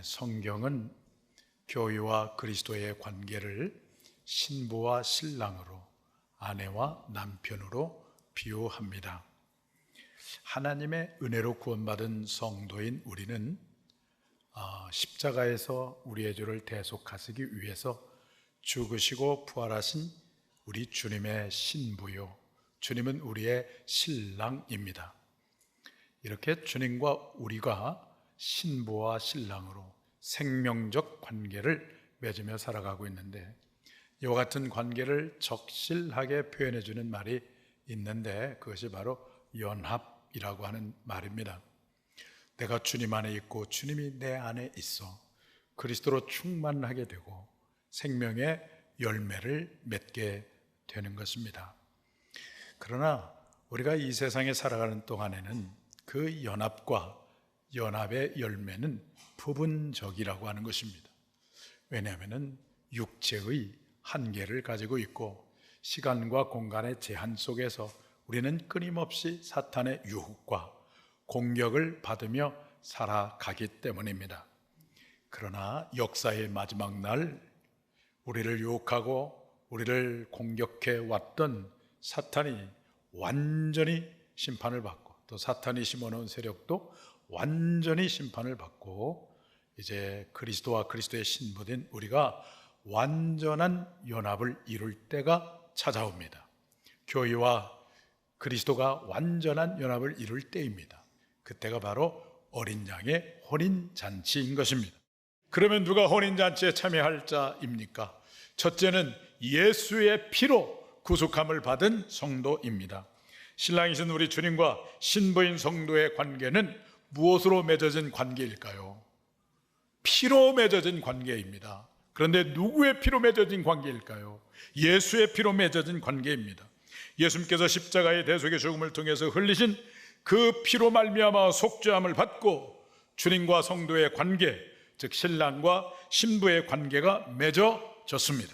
성경은 교회와 그리스도의 관계를 신부와 신랑으로, 아내와 남편으로 비유합니다. 하나님의 은혜로 구원받은 성도인 우리는 십자가에서 우리의 죄를 대속하시기 위해서 죽으시고 부활하신 우리 주님의 신부요, 주님은 우리의 신랑입니다. 이렇게 주님과 우리가 신부와 신랑으로 생명적 관계를 맺으며 살아가고 있는데, 이와 같은 관계를 적실하게 표현해 주는 말이 있는데, 그것이 바로 연합이라고 하는 말입니다. 내가 주님 안에 있고 주님이 내 안에 있어 그리스도로 충만하게 되고 생명의 열매를 맺게 되는 것입니다. 그러나 우리가 이 세상에 살아가는 동안에는 그 연합의 열매는 부분적이라고 하는 것입니다. 왜냐하면 육체의 한계를 가지고 있고 시간과 공간의 제한 속에서 우리는 끊임없이 사탄의 유혹과 공격을 받으며 살아가기 때문입니다. 그러나 역사의 마지막 날 우리를 유혹하고 우리를 공격해 왔던 사탄이 완전히 심판을 받고, 또 사탄이 심어놓은 세력도 완전히 심판을 받고, 이제 그리스도와 그리스도의 신부된 우리가 완전한 연합을 이룰 때가 찾아옵니다. 교회와 그리스도가 완전한 연합을 이룰 때입니다. 그때가 바로 어린 양의 혼인잔치인 것입니다. 그러면 누가 혼인잔치에 참여할 자입니까? 첫째는 예수의 피로 구속함을 받은 성도입니다. 신랑이신 우리 주님과 신부인 성도의 관계는 무엇으로 맺어진 관계일까요? 피로 맺어진 관계입니다. 그런데 누구의 피로 맺어진 관계일까요? 예수의 피로 맺어진 관계입니다. 예수님께서 십자가의 대속의 죽음을 통해서 흘리신 그 피로 말미암아 속죄함을 받고 주님과 성도의 관계, 즉 신랑과 신부의 관계가 맺어졌습니다.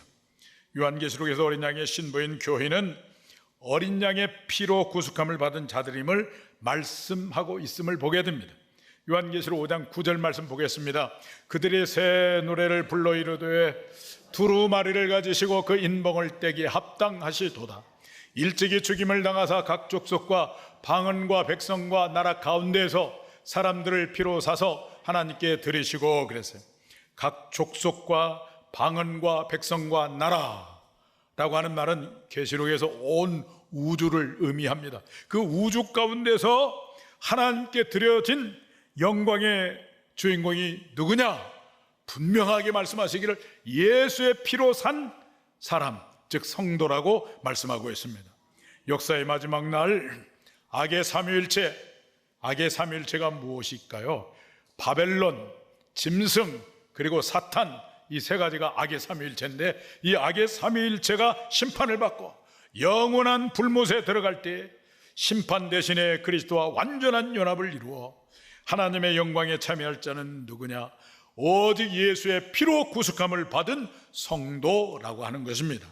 요한계시록에서 어린 양의 신부인 교회는 어린 양의 피로 구속함을 받은 자들임을 말씀하고 있음을 보게 됩니다. 요한계시록 5장 9절 말씀 보겠습니다. 그들이 새 노래를 불러 이르되 두루마리를 가지시고 그 인봉을 떼기에 합당하시도다. 일찍이 죽임을 당하사 각 족속과 방언과 백성과 나라 가운데에서 사람들을 피로 사서 하나님께 드리시고, 그랬어요. 각 족속과 방언과 백성과 나라라고 하는 말은 계시록에서 온 우주를 의미합니다. 그 우주 가운데서 하나님께 드려진 영광의 주인공이 누구냐? 분명하게 말씀하시기를 예수의 피로 산 사람, 즉 성도라고 말씀하고 있습니다. 역사의 마지막 날 악의 삼위일체가 무엇일까요? 바벨론, 짐승, 그리고 사탄, 이 세 가지가 악의 삼위일체인데, 이 악의 삼위일체가 심판을 받고 영원한 불못에 들어갈 때 심판 대신에 그리스도와 완전한 연합을 이루어 하나님의 영광에 참여할 자는 누구냐? 오직 예수의 피로 구속함을 받은 성도라고 하는 것입니다.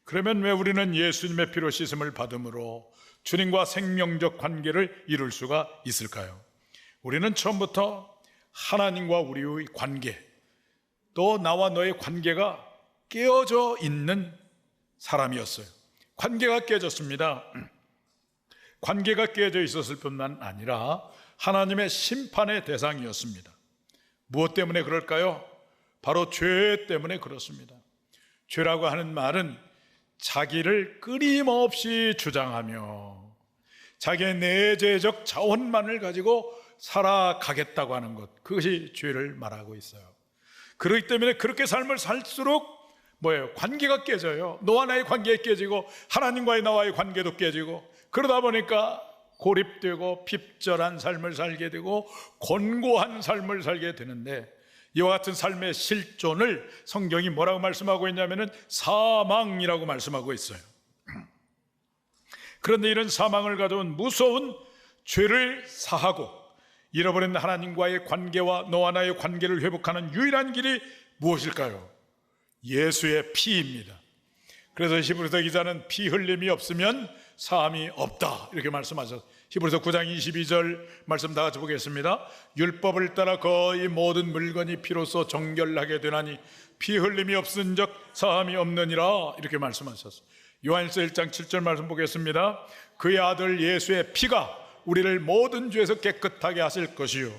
그러면 왜 우리는 예수님의 피로 씻음을 받음으로 주님과 생명적 관계를 이룰 수가 있을까요? 우리는 처음부터 하나님과 우리의 관계, 또 나와 너의 관계가 깨어져 있는 사람이었어요. 관계가 깨졌습니다. 관계가 깨져 있었을 뿐만 아니라 하나님의 심판의 대상이었습니다. 무엇 때문에 그럴까요? 바로 죄 때문에 그렇습니다. 죄라고 하는 말은 자기를 끊임없이 주장하며 자기의 내재적 자원만을 가지고 살아가겠다고 하는 것, 그것이 죄를 말하고 있어요. 그렇기 때문에 그렇게 삶을 살수록 관계가 깨져요. 너와 나의 관계가 깨지고 하나님과의 나와의 관계도 깨지고, 그러다 보니까 고립되고 핍절한 삶을 살게 되고 곤고한 삶을 살게 되는데, 이와 같은 삶의 실존을 성경이 뭐라고 말씀하고 있냐면은 사망이라고 말씀하고 있어요. 그런데 이런 사망을 가져온 무서운 죄를 사하고 잃어버린 하나님과의 관계와 너와 나의 관계를 회복하는 유일한 길이 무엇일까요? 예수의 피입니다. 그래서 히브리서 기자는 피 흘림이 없으면 사함이 없다, 이렇게 말씀하셨어요. 히브리서 9장 22절 말씀 다 같이 보겠습니다. 율법을 따라 거의 모든 물건이 피로써 정결하게 되나니 피 흘림이 없은즉 사함이 없느니라, 이렇게 말씀하셨어요. 요한일서 1장 7절 말씀 보겠습니다. 그의 아들 예수의 피가 우리를 모든 죄에서 깨끗하게 하실 것이요.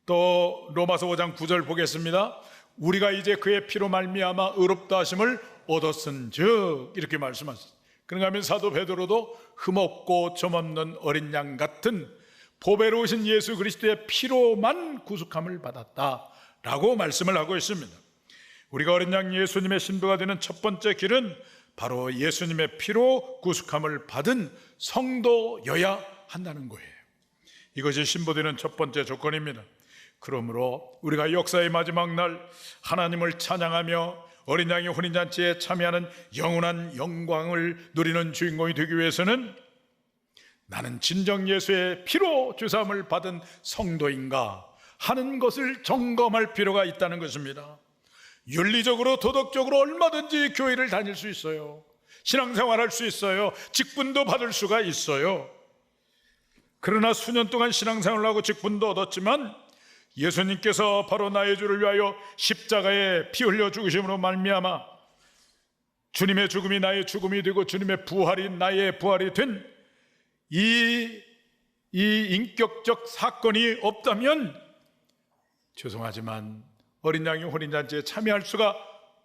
또 로마서 5장 9절 보겠습니다. 우리가 이제 그의 피로 말미암아 의롭다 하심을 얻었은즉, 이렇게 말씀하셨어요. 그런가 하면 사도 베드로도 흠없고 점없는 어린 양 같은 보배로우신 예수 그리스도의 피로만 구속함을 받았다라고 말씀을 하고 있습니다. 우리가 어린 양 예수님의 신부가 되는 첫 번째 길은 바로 예수님의 피로 구속함을 받은 성도여야 한다는 거예요. 이것이 신부되는 첫 번째 조건입니다. 그러므로 우리가 역사의 마지막 날 하나님을 찬양하며 어린 양의 혼인잔치에 참여하는 영원한 영광을 누리는 주인공이 되기 위해서는 나는 진정 예수의 피로 주사함을 받은 성도인가 하는 것을 점검할 필요가 있다는 것입니다. 윤리적으로 도덕적으로 얼마든지 교회를 다닐 수 있어요. 신앙생활할 수 있어요. 직분도 받을 수가 있어요. 그러나 수년 동안 신앙생활을 하고 직분도 얻었지만 예수님께서 바로 나의 죄를 위하여 십자가에 피 흘려 죽으심으로 말미암아 주님의 죽음이 나의 죽음이 되고 주님의 부활이 나의 부활이 된 이 인격적 사건이 없다면 죄송하지만 어린 양의 혼인잔치에 참여할 수가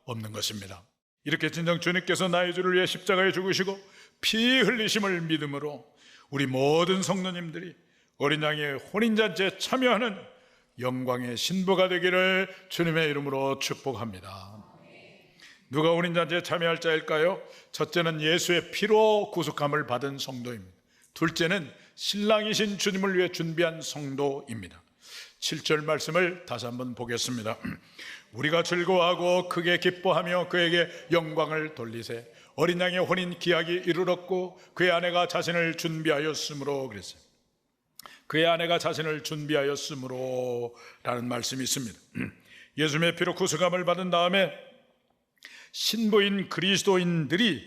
없는 것입니다. 이렇게 진정 주님께서 나의 죄를 위해 십자가에 죽으시고 피 흘리심을 믿음으로 우리 모든 성도님들이 어린 양의 혼인잔치에 참여하는 영광의 신부가 되기를 주님의 이름으로 축복합니다. 누가 혼인잔치에 참여할 자일까요? 첫째는 예수의 피로 구속함을 받은 성도입니다. 둘째는 신랑이신 주님을 위해 준비한 성도입니다. 7절 말씀을 다시 한번 보겠습니다. 우리가 즐거워하고 크게 기뻐하며 그에게 영광을 돌리세. 어린 양의 혼인 기약이 이르렀고 그의 아내가 자신을 준비하였으므로, 그랬어요. 그의 아내가 자신을 준비하였으므로 라는 말씀이 있습니다. 예수님의 피로 구속함을 받은 다음에 신부인 그리스도인들이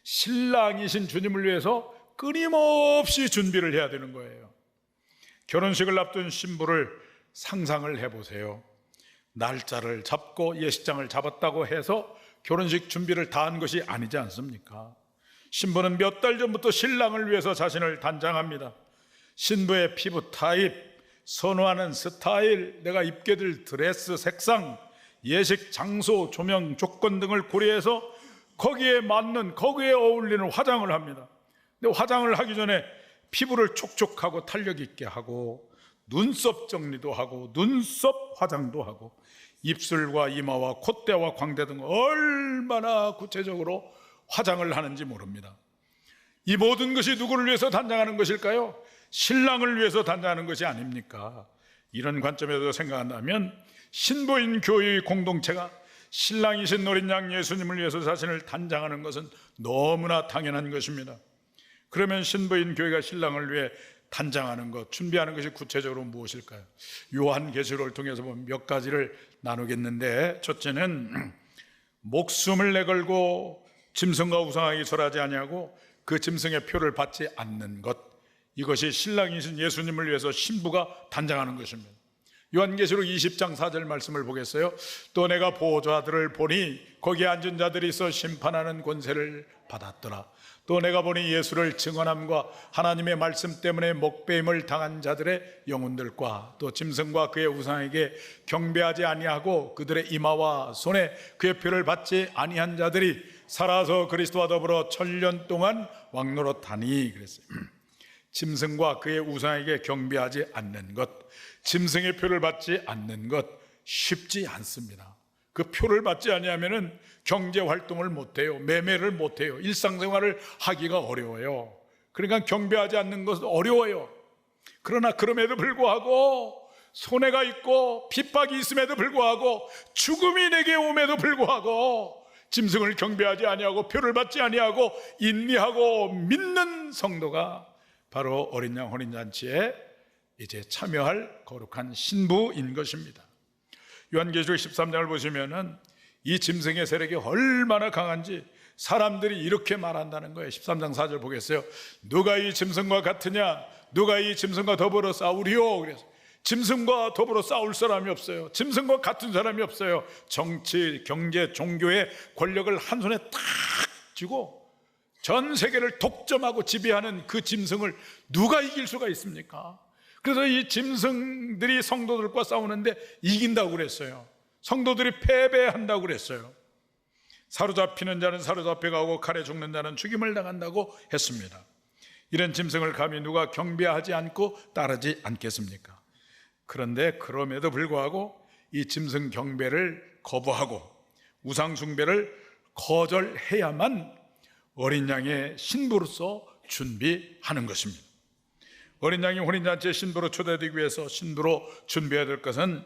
신랑이신 주님을 위해서 끊임없이 준비를 해야 되는 거예요. 결혼식을 앞둔 신부를 상상을 해보세요. 날짜를 잡고 예식장을 잡았다고 해서 결혼식 준비를 다 한 것이 아니지 않습니까? 신부는 몇 달 전부터 신랑을 위해서 자신을 단장합니다. 신부의 피부 타입, 선호하는 스타일, 내가 입게 될 드레스 색상, 예식 장소, 조명, 조건 등을 고려해서 거기에 맞는, 거기에 어울리는 화장을 합니다. 근데 화장을 하기 전에 피부를 촉촉하고 탄력 있게 하고 눈썹 정리도 하고 눈썹 화장도 하고 입술과 이마와 콧대와 광대 등 얼마나 구체적으로 화장을 하는지 모릅니다. 이 모든 것이 누구를 위해서 단장하는 것일까요? 신랑을 위해서 단장하는 것이 아닙니까? 이런 관점에서 생각한다면 신부인 교회의 공동체가 신랑이신 어린 양 예수님을 위해서 자신을 단장하는 것은 너무나 당연한 것입니다. 그러면 신부인 교회가 신랑을 위해 단장하는 것, 준비하는 것이 구체적으로 무엇일까요? 요한계시록을 통해서 보면 몇 가지를 나누겠는데, 첫째는 목숨을 내걸고 짐승과 우상에게 절하지 아니하고 그 짐승의 표를 받지 않는 것, 이것이 신랑이신 예수님을 위해서 신부가 단장하는 것입니다. 요한계시록 20장 4절 말씀을 보겠어요. 또 내가 보좌들을 보니 거기에 앉은 자들이 있어 심판하는 권세를 받았더라. 또 내가 보니 예수를 증언함과 하나님의 말씀 때문에 목배임을 당한 자들의 영혼들과 또 짐승과 그의 우상에게 경배하지 아니하고 그들의 이마와 손에 그의 표를 받지 아니한 자들이 살아서 그리스도와 더불어 천년 동안 왕노릇하니, 그랬어요. 짐승과 그의 우상에게 경배하지 않는 것, 짐승의 표를 받지 않는 것 쉽지 않습니다. 그 표를 받지 아니하면은 경제 활동을 못해요. 매매를 못해요. 일상생활을 하기가 어려워요. 그러니까 경배하지 않는 것은 어려워요. 그러나 그럼에도 불구하고 손해가 있고 핍박이 있음에도 불구하고 죽음이 내게 오음에도 불구하고 짐승을 경배하지 아니하고 표를 받지 아니하고 인내하고 믿는 성도가 바로 어린 양 혼인잔치에 이제 참여할 거룩한 신부인 것입니다. 요한계시록 13장을 보시면은 이 짐승의 세력이 얼마나 강한지 사람들이 이렇게 말한다는 거예요. 13장 4절 보겠어요. 누가 이 짐승과 같으냐? 누가 이 짐승과 더불어 싸우리요? 그래서 짐승과 더불어 싸울 사람이 없어요. 짐승과 같은 사람이 없어요. 정치, 경제, 종교의 권력을 한 손에 딱 쥐고 전 세계를 독점하고 지배하는 그 짐승을 누가 이길 수가 있습니까? 그래서 이 짐승들이 성도들과 싸우는데 이긴다고 그랬어요. 성도들이 패배한다고 그랬어요. 사로잡히는 자는 사로잡혀가고 칼에 죽는 자는 죽임을 당한다고 했습니다. 이런 짐승을 감히 누가 경배하지 않고 따르지 않겠습니까? 그런데 그럼에도 불구하고 이 짐승 경배를 거부하고 우상 숭배를 거절해야만 어린 양의 신부로서 준비하는 것입니다. 어린 양이 혼인잔치의 신부로 초대되기 위해서 신부로 준비해야 될 것은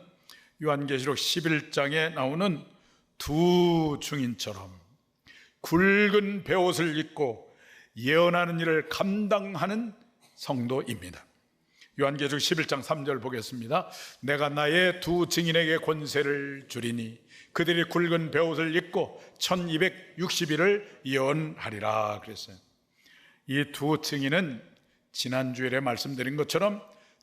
요한계시록 11장에 나오는 두 증인처럼 굵은 베옷을 입고 예언하는 일을 감당하는 성도입니다. 요한계시록 11장 3절 보겠습니다. 내가 나의 두 증인에게 권세를 주리니 그들이 굵은 베옷을 입고 1260일을 예언하리라 그랬어요. 이 두 증인은 지난주일에 말씀드린 것처럼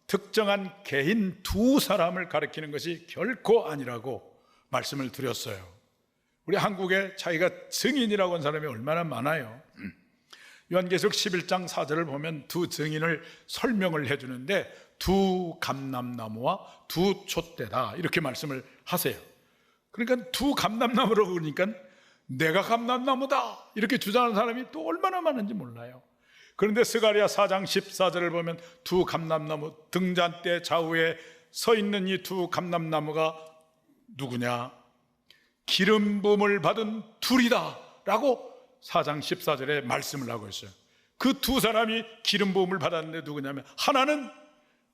특정한 개인 두 사람을 가리키는 것이 결코 아니라고 말씀을 드렸어요. 우리 한국에 자기가 증인이라고 하는 사람이 얼마나 많아요. 요한계시록 11장 4절을 보면 두 증인을 설명을 해주는데 두 감람나무와 두 촛대다 이렇게 말씀을 하세요. 그러니까 두 감람나무라고 그러니까 내가 감람나무다 이렇게 주장하는 사람이 또 얼마나 많은지 몰라요. 그런데 스가랴 4장 14절을 보면 두 감람나무 등잔대 좌우에 서 있는 이 두 감람나무가 누구냐? 기름 부음을 받은 둘이다 라고 4장 14절에 말씀을 하고 있어요. 그 두 사람이 기름 부음을 받았는데 누구냐면 하나는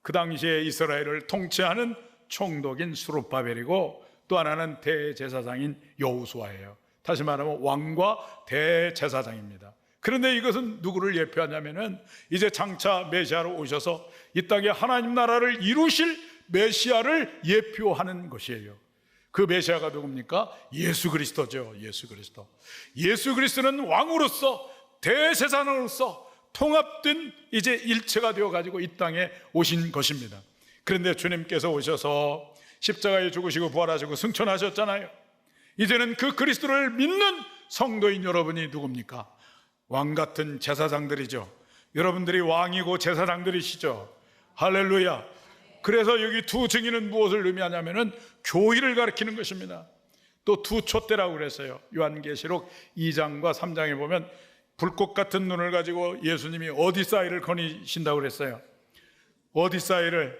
그 당시에 이스라엘을 통치하는 총독인 수룹바벨이고 또 하나는 대제사장인 여호수아예요. 다시 말하면 왕과 대제사장입니다. 그런데 이것은 누구를 예표하냐면은 이제 장차 메시아로 오셔서 이 땅에 하나님 나라를 이루실 메시아를 예표하는 것이에요. 그 메시아가 누굽니까? 예수 그리스도죠. 예수 그리스도. 예수 그리스도는 왕으로서 대제사장으로서 통합된 이제 일체가 되어 가지고 이 땅에 오신 것입니다. 그런데 주님께서 오셔서 십자가에 죽으시고 부활하시고 승천하셨잖아요. 이제는 그 그리스도를 믿는 성도인 여러분이 누굽니까? 왕 같은 제사장들이죠. 여러분들이 왕이고 제사장들이시죠. 할렐루야. 그래서 여기 두 증인은 무엇을 의미하냐면은 교회를 가리키는 것입니다. 또 두 촛대라고 그랬어요. 요한계시록 2장과 3장에 보면 불꽃 같은 눈을 가지고 예수님이 어디 사이를 거니신다고 그랬어요. 어디 사이를?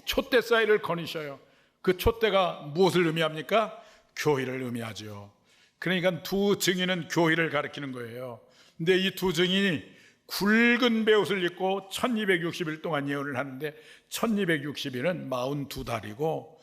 촛대 사이를 거니셔요. 그 촛대가 무엇을 의미합니까? 교회를 의미하죠. 그러니까 두 증인은 교회를 가리키는 거예요. 근데 이 두 증인이 굵은 베옷을 입고 1260일 동안 예언을 하는데 1260일은 42달이고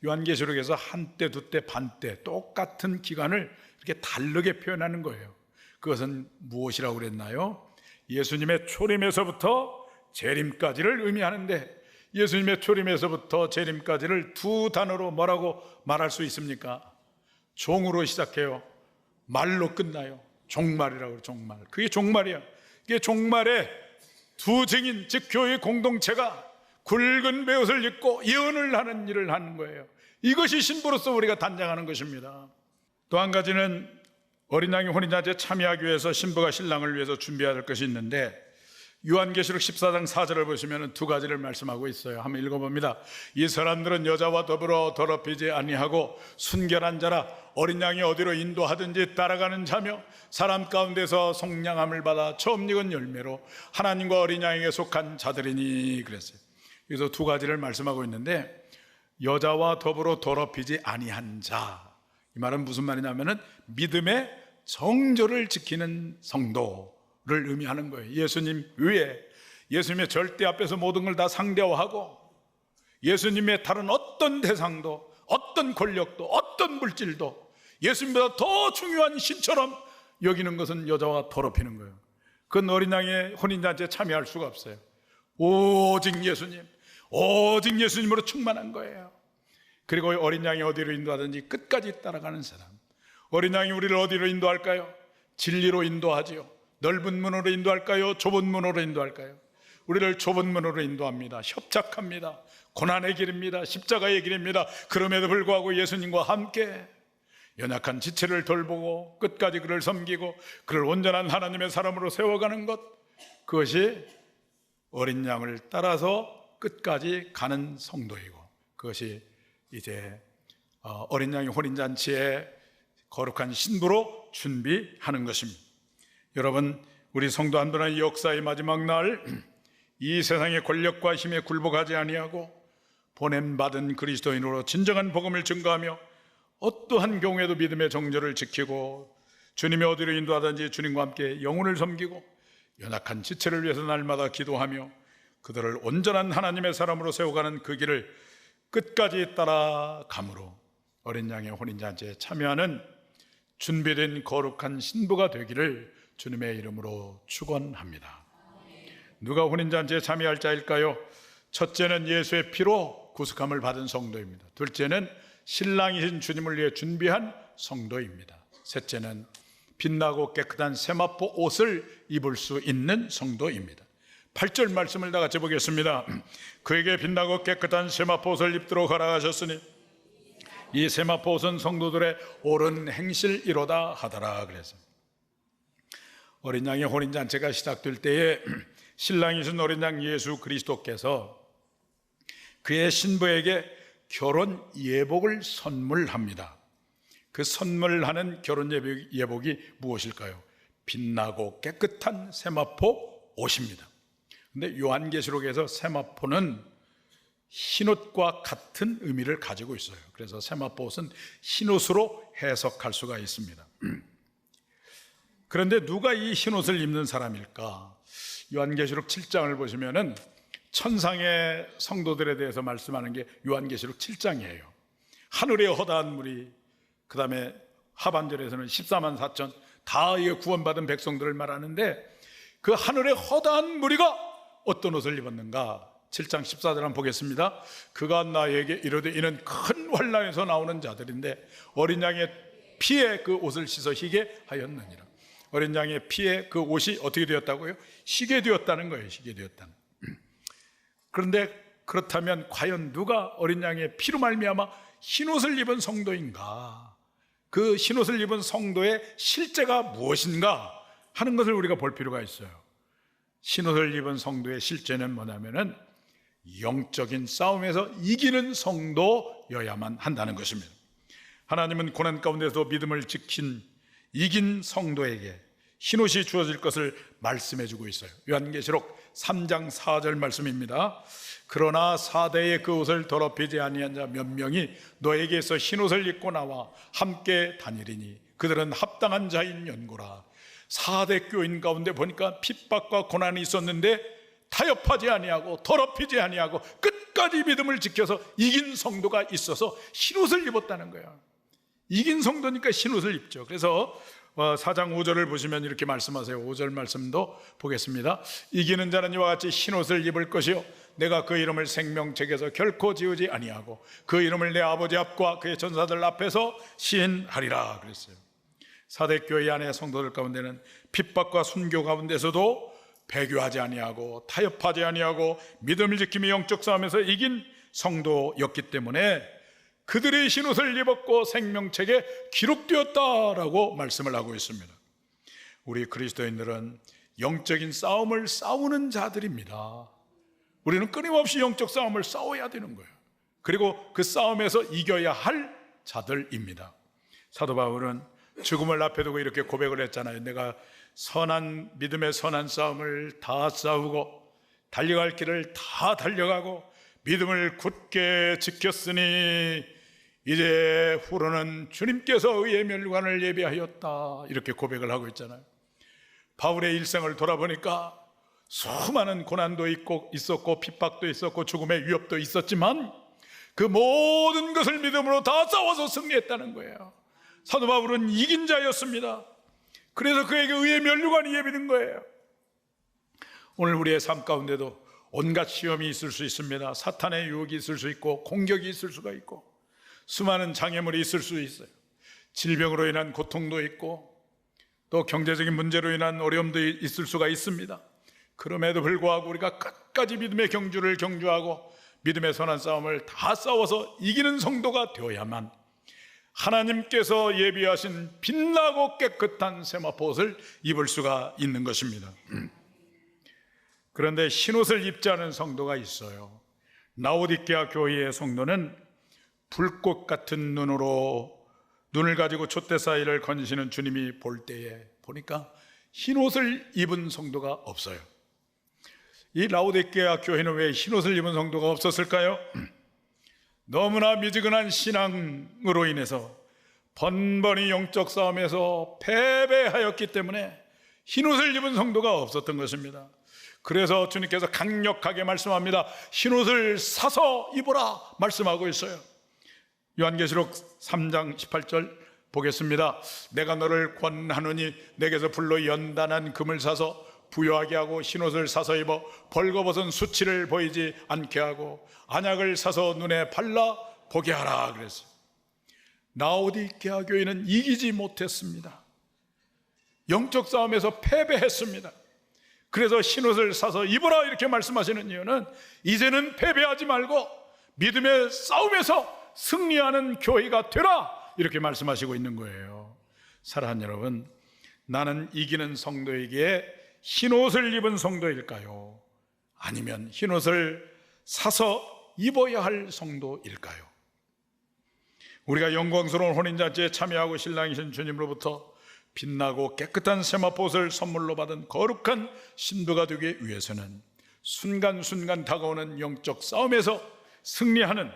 요한계시록에서 한때, 두때, 반때 똑같은 기간을 이렇게 다르게 표현하는 거예요. 그것은 무엇이라고 그랬나요? 예수님의 초림에서부터 재림까지를 의미하는데 예수님의 초림에서부터 재림까지를 두 단어로 뭐라고 말할 수 있습니까? 종으로 시작해요. 말로 끝나요. 종말이라고 그래요. 종말. 그게 종말이야. 이게 종말에 두 증인, 즉 교회 공동체가 굵은 베옷을 입고 예언을 하는 일을 하는 거예요. 이것이 신부로서 우리가 단장하는 것입니다. 또 한 가지는 어린 양의 혼인잔치에 참여하기 위해서 신부가 신랑을 위해서 준비해야 될 것이 있는데 요한계시록 14장 4절을 보시면 두 가지를 말씀하고 있어요. 한번 읽어봅니다. 이 사람들은 여자와 더불어 더럽히지 아니하고 순결한 자라 어린 양이 어디로 인도하든지 따라가는 자며 사람 가운데서 속량함을 받아 처음 익은 열매로 하나님과 어린 양에게 속한 자들이니 그랬어요. 그래서 두 가지를 말씀하고 있는데 여자와 더불어 더럽히지 아니한 자, 이 말은 무슨 말이냐면은 믿음의 정절을 지키는 성도를 의미하는 거예요. 예수님 외에 예수님의 절대 앞에서 모든 걸 다 상대화하고 예수님의 다른 어떤 대상도 어떤 권력도 어떤 물질도 예수님보다 더 중요한 신처럼 여기는 것은 여자와 더럽히는 거예요. 그건 어린 양의 혼인잔치에 참여할 수가 없어요. 오직 예수님, 오직 예수님으로 충만한 거예요. 그리고 어린 양이 어디로 인도하든지 끝까지 따라가는 사람. 어린 양이 우리를 어디로 인도할까요? 진리로 인도하지요. 넓은 문으로 인도할까요? 좁은 문으로 인도할까요? 우리를 좁은 문으로 인도합니다. 협착합니다. 고난의 길입니다. 십자가의 길입니다. 그럼에도 불구하고 예수님과 함께 연약한 지체를 돌보고 끝까지 그를 섬기고 그를 온전한 하나님의 사람으로 세워가는 것, 그것이 어린 양을 따라서 끝까지 가는 성도이고, 그것이 이제 어린 양의 혼인잔치에 거룩한 신부로 준비하는 것입니다. 여러분, 우리 성도 한 분의 역사의 마지막 날, 이 세상의 권력과 힘에 굴복하지 아니하고 보냄받은 그리스도인으로 진정한 복음을 증거하며 어떠한 경우에도 믿음의 정절을 지키고 주님이 어디로 인도하든지 주님과 함께 영혼을 섬기고 연약한 지체를 위해서 날마다 기도하며 그들을 온전한 하나님의 사람으로 세워가는 그 길을 끝까지 따라감으로 어린 양의 혼인잔치에 참여하는 준비된 거룩한 신부가 되기를 주님의 이름으로 축원합니다. 누가 혼인잔치에 참여할 자일까요? 첫째는 예수의 피로 구속함을 받은 성도입니다. 둘째는 신랑이신 주님을 위해 준비한 성도입니다. 셋째는 빛나고 깨끗한 세마포 옷을 입을 수 있는 성도입니다. 8절 말씀을 다 같이 보겠습니다. 그에게 빛나고 깨끗한 세마포 옷을 입도록 허락하셨으니 이 세마포 옷은 성도들의 옳은 행실이로다 하더라. 그래서 어린 양의 혼인잔치가 시작될 때에 신랑이신 어린 양 예수 그리스도께서 그의 신부에게 결혼 예복을 선물합니다. 그 선물하는 결혼 예복이 무엇일까요? 빛나고 깨끗한 세마포 옷입니다. 근데 요한계시록에서 세마포는 흰옷과 같은 의미를 가지고 있어요. 그래서 세마포 옷은 흰옷으로 해석할 수가 있습니다. 그런데 누가 이 흰옷을 입는 사람일까? 요한계시록 7장을 보시면은 천상의 성도들에 대해서 말씀하는 게 요한계시록 7장이에요. 하늘의 허다한 무리, 그 다음에 하반절에서는 14만 4천 다 구원받은 백성들을 말하는데 그 하늘의 허다한 무리가 어떤 옷을 입었는가? 7장 14절 한번 보겠습니다. 그가 나에게 이르되 이는 큰 환난에서 나오는 자들인데 어린 양의 피에 그 옷을 씻어 희게 하였느니라. 어린 양의 피에 그 옷이 어떻게 되었다고요? 희게 되었다는 거예요. 희게 되었다는. 그런데 그렇다면 과연 누가 어린 양의 피로 말미암아 흰옷을 입은 성도인가? 그 흰옷을 입은 성도의 실제가 무엇인가 하는 것을 우리가 볼 필요가 있어요. 흰옷을 입은 성도의 실제는 뭐냐면은 영적인 싸움에서 이기는 성도여야만 한다는 것입니다. 하나님은 고난 가운데서 믿음을 지킨 이긴 성도에게 흰옷이 주어질 것을 말씀해 주고 있어요. 요한계시록 3장 4절 말씀입니다. 그러나 사대의 그 옷을 더럽히지 아니한 자 몇 명이 너에게서 흰옷을 입고 나와 함께 다니리니 그들은 합당한 자인 연고라. 4대 교인 가운데 보니까 핍박과 고난이 있었는데 타협하지 아니하고 더럽히지 아니하고 끝까지 믿음을 지켜서 이긴 성도가 있어서 흰옷을 입었다는 거예요. 이긴 성도니까 흰옷을 입죠. 그래서 4장 5절을 보시면 이렇게 말씀하세요. 5절 말씀도 보겠습니다. 이기는 자는 이와 같이 흰옷을 입을 것이요 내가 그 이름을 생명책에서 결코 지우지 아니하고 그 이름을 내 아버지 앞과 그의 전사들 앞에서 시인하리라 그랬어요. 4대 교회 안의 성도들 가운데는 핍박과 순교 가운데서도 배교하지 아니하고 타협하지 아니하고 믿음을 지키며 영적 싸움에서 이긴 성도였기 때문에 그들의 흰옷을 입었고 생명책에 기록되었다라고 말씀을 하고 있습니다. 우리 그리스도인들은 영적인 싸움을 싸우는 자들입니다. 우리는 끊임없이 영적 싸움을 싸워야 되는 거예요. 그리고 그 싸움에서 이겨야 할 자들입니다. 사도 바울은 죽음을 앞에 두고 이렇게 고백을 했잖아요. 내가 선한 믿음의 선한 싸움을 다 싸우고 달려갈 길을 다 달려가고 믿음을 굳게 지켰으니 이제 후로는 주님께서 의의 멸관을 예비하였다 이렇게 고백을 하고 있잖아요. 바울의 일생을 돌아보니까 수많은 고난도 있었고 핍박도 있었고 죽음의 위협도 있었지만 그 모든 것을 믿음으로 다 싸워서 승리했다는 거예요. 사도 바울은 이긴 자였습니다. 그래서 그에게 의의 면류관이 예비된 거예요. 오늘 우리의 삶 가운데도 온갖 시험이 있을 수 있습니다. 사탄의 유혹이 있을 수 있고 공격이 있을 수가 있고 수많은 장애물이 있을 수 있어요. 질병으로 인한 고통도 있고 또 경제적인 문제로 인한 어려움도 있을 수가 있습니다. 그럼에도 불구하고 우리가 끝까지 믿음의 경주를 경주하고 믿음의 선한 싸움을 다 싸워서 이기는 성도가 되어야만 하나님께서 예비하신 빛나고 깨끗한 세마포옷을 입을 수가 있는 것입니다. 그런데 흰옷을 입지 않은 성도가 있어요. 라오디게아 교회의 성도는 불꽃 같은 눈을 가지고 촛대 사이를 거니시는 주님이 볼 때에 보니까 흰옷을 입은 성도가 없어요. 이 라오디게아 교회는 왜 흰옷을 입은 성도가 없었을까요? 너무나 미지근한 신앙으로 인해서 번번이 영적 싸움에서 패배하였기 때문에 흰옷을 입은 성도가 없었던 것입니다. 그래서 주님께서 강력하게 말씀합니다. 흰옷을 사서 입으라 말씀하고 있어요. 요한계시록 3장 18절 보겠습니다. 내가 너를 권하노니 내게서 불로 연단한 금을 사서 부요하게 하고 흰옷을 사서 입어 벌거벗은 수치를 보이지 않게 하고 안약을 사서 눈에 발라 보게 하라 그랬어요. 라오디게아 교회는 이기지 못했습니다. 영적 싸움에서 패배했습니다. 그래서 흰옷을 사서 입어라 이렇게 말씀하시는 이유는 이제는 패배하지 말고 믿음의 싸움에서 승리하는 교회가 되라 이렇게 말씀하시고 있는 거예요. 사랑하는 여러분, 나는 이기는 성도에게 흰옷을 입은 성도일까요? 아니면 흰옷을 사서 입어야 할 성도일까요? 우리가 영광스러운 혼인잔치에 참여하고 신랑이신 주님으로부터 빛나고 깨끗한 세마포옷을 선물로 받은 거룩한 신부가 되기 위해서는 순간순간 다가오는 영적 싸움에서 승리하는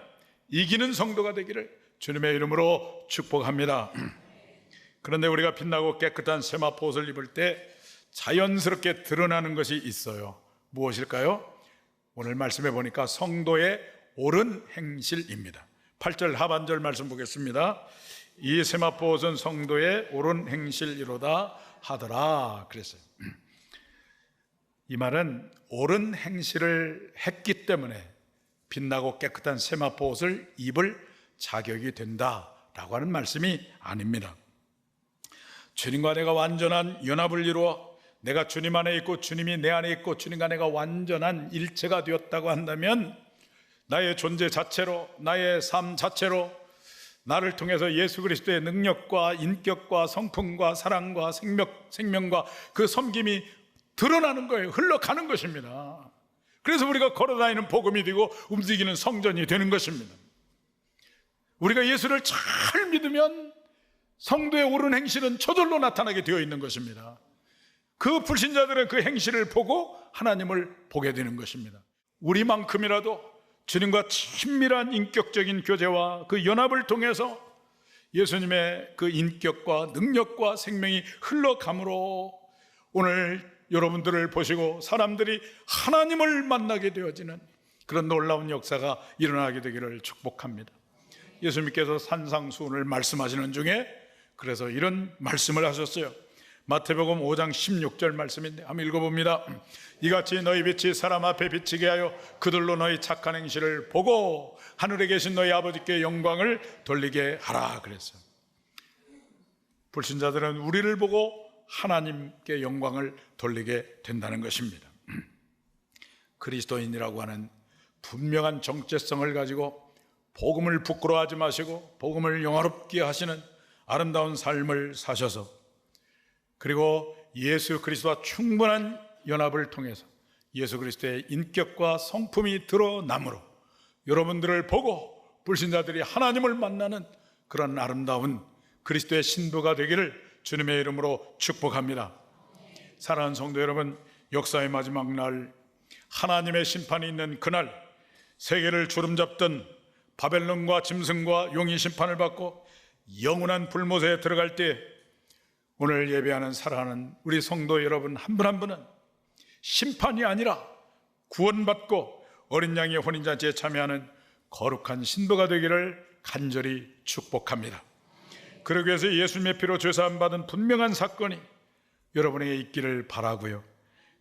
이기는 성도가 되기를 주님의 이름으로 축복합니다. 그런데 우리가 빛나고 깨끗한 세마포옷을 입을 때 자연스럽게 드러나는 것이 있어요. 무엇일까요? 오늘 말씀해 보니까 성도의 옳은 행실입니다. 8절 하반절 말씀 보겠습니다. 이 세마포옷은 성도의 옳은 행실이로다 하더라 그랬어요. 이 말은 옳은 행실을 했기 때문에 빛나고 깨끗한 세마포옷을 입을 자격이 된다라고 하는 말씀이 아닙니다. 주님과 내가 완전한 연합을 이루어 내가 주님 안에 있고 주님이 내 안에 있고 주님과 내가 완전한 일체가 되었다고 한다면 나의 존재 자체로 나의 삶 자체로 나를 통해서 예수 그리스도의 능력과 인격과 성품과 사랑과 생명과 그 섬김이 드러나는 거예요. 흘러가는 것입니다. 그래서 우리가 걸어다니는 복음이 되고 움직이는 성전이 되는 것입니다. 우리가 예수를 잘 믿으면 성도의 옳은 행실은 저절로 나타나게 되어 있는 것입니다. 그 불신자들은 그 행실을 보고 하나님을 보게 되는 것입니다. 우리만큼이라도 주님과 친밀한 인격적인 교제와 그 연합을 통해서 예수님의 그 인격과 능력과 생명이 흘러감으로 오늘 여러분들을 보시고 사람들이 하나님을 만나게 되어지는 그런 놀라운 역사가 일어나게 되기를 축복합니다. 예수님께서 산상수훈을 말씀하시는 중에 그래서 이런 말씀을 하셨어요. 마태복음 5장 16절 말씀인데 한번 읽어봅니다. 이같이 너희 빛이 사람 앞에 비치게 하여 그들로 너희 착한 행실을 보고 하늘에 계신 너희 아버지께 영광을 돌리게 하라 그랬어요. 불신자들은 우리를 보고 하나님께 영광을 돌리게 된다는 것입니다. 그리스도인이라고 하는 분명한 정체성을 가지고 복음을 부끄러워하지 마시고 복음을 영화롭게 하시는 아름다운 삶을 사셔서 그리고 예수 그리스도와 충분한 연합을 통해서 예수 그리스도의 인격과 성품이 드러남으로 여러분들을 보고 불신자들이 하나님을 만나는 그런 아름다운 그리스도의 신부가 되기를 주님의 이름으로 축복합니다. 사랑하는 성도 여러분, 역사의 마지막 날 하나님의 심판이 있는 그날 세계를 주름잡던 바벨론과 짐승과 용이 심판을 받고 영원한 불못에 들어갈 때 오늘 예배하는 사랑하는 우리 성도 여러분 한 분 한 분은 심판이 아니라 구원받고 어린 양의 혼인잔치에 참여하는 거룩한 신부가 되기를 간절히 축복합니다. 그러기 위해서 예수님의 피로 죄사함 받은 분명한 사건이 여러분에게 있기를 바라고요.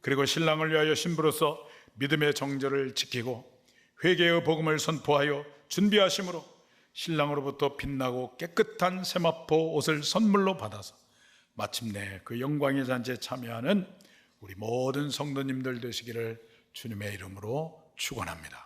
그리고 신랑을 위하여 신부로서 믿음의 정절을 지키고 회개의 복음을 선포하여 준비하심으로 신랑으로부터 빛나고 깨끗한 세마포 옷을 선물로 받아서 마침내 그 영광의 잔치에 참여하는 우리 모든 성도님들 되시기를 주님의 이름으로 축원합니다.